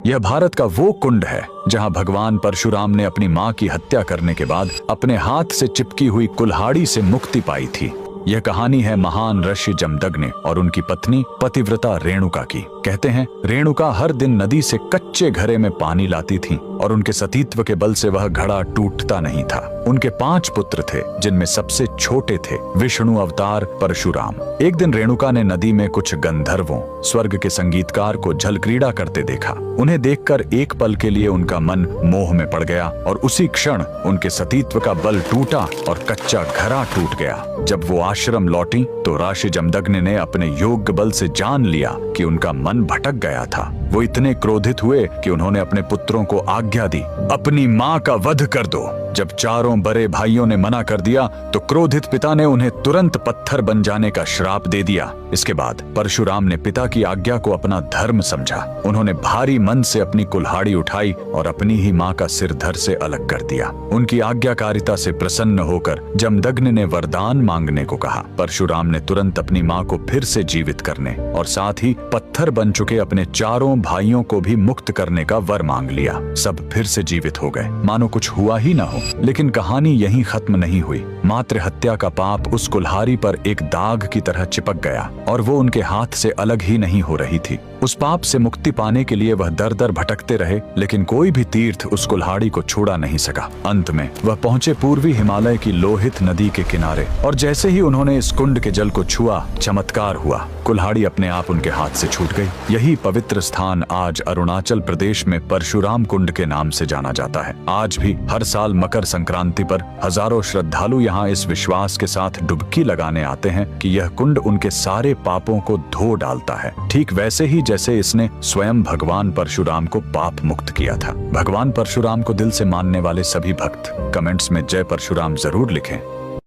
यह भारत का वो कुंड है जहां भगवान परशुराम ने अपनी मां की हत्या करने के बाद अपने हाथ से चिपकी हुई कुल्हाड़ी से मुक्ति पाई थी। यह कहानी है महान ऋषि जमदग्नि और उनकी पत्नी पतिव्रता रेणुका की। कहते हैं रेणुका हर दिन नदी से कच्चे घड़े में पानी लाती थीं और उनके सतीत्व के बल से वह घड़ा टूटता नहीं था। उनके 5 पुत्र थे जिनमें सबसे छोटे थे विष्णु अवतार परशुराम। एक दिन रेणुका ने नदी में कुछ गंधर्वों स्वर्ग के संगीतकार को जल क्रीड़ा करते देखा। उन्हें देखकर एक पल के लिए उनका मन मोह में पड़ गया और उसी क्षण उनके सतीत्व का बल टूटा और कच्चा घड़ा टूट गया। जब वो आश्रम लौटी तो ऋषि जमदग्नि ने अपने योग बल से जान लिया कि उनका मन भटक गया था। वो इतने क्रोधित हुए कि उन्होंने अपने पुत्रों को आज्ञा दी, अपनी मां का वध कर दो। जब चारों बड़े भाइयों ने मना कर दिया तो क्रोधित पिता ने उन्हें तुरंत पत्थर बन जाने का श्राप दे दिया। इसके बाद परशुराम ने पिता की आज्ञा को अपना धर्म समझा। उन्होंने भारी मन से अपनी कुल्हाड़ी उठाई और अपनी ही मां का सिर धड़ से अलग कर दिया। उनकी आज्ञाकारिता से प्रसन्न होकर जमदग्नि ने वरदान मांगने को कहा। परशुराम ने तुरंत अपनी मां को फिर से जीवित करने और साथ ही पत्थर बन चुके अपने चारों भाइयों को भी मुक्त करने का वर मांग लिया। सब फिर से जीवित हो गए, मानो कुछ हुआ ही ना हो। लेकिन कहानी यहीं खत्म नहीं हुई। मातृ हत्या का पाप उस कुल्हाड़ी पर एक दाग की तरह चिपक गया और वो उनके हाथ से अलग ही नहीं हो रही थी। उस पाप से मुक्ति पाने के लिए वह दर दर भटकते रहे, लेकिन कोई भी तीर्थ उस कुल्हाड़ी को छुड़ा नहीं सका। अंत में वह पहुंचे पूर्वी हिमालय की लोहित नदी के किनारे और जैसे ही उन्होंने इस कुंड के जल को छुआ, चमत्कार हुआ। कुल्हाड़ी अपने आप उनके हाथ से छूट गई। यही पवित्र स्थान आज अरुणाचल प्रदेश में परशुराम कुंड के नाम से जाना जाता है। आज भी हर साल मकर संक्रांति पर हजारों श्रद्धालु यहाँ इस विश्वास के साथ डुबकी लगाने आते हैं कि यह कुंड उनके सारे पापों को धो डालता है, ठीक वैसे ही जैसे इसने स्वयं भगवान परशुराम को पाप मुक्त किया था। भगवान परशुराम को दिल से मानने वाले सभी भक्त कमेंट्स में जय परशुराम जरूर लिखें।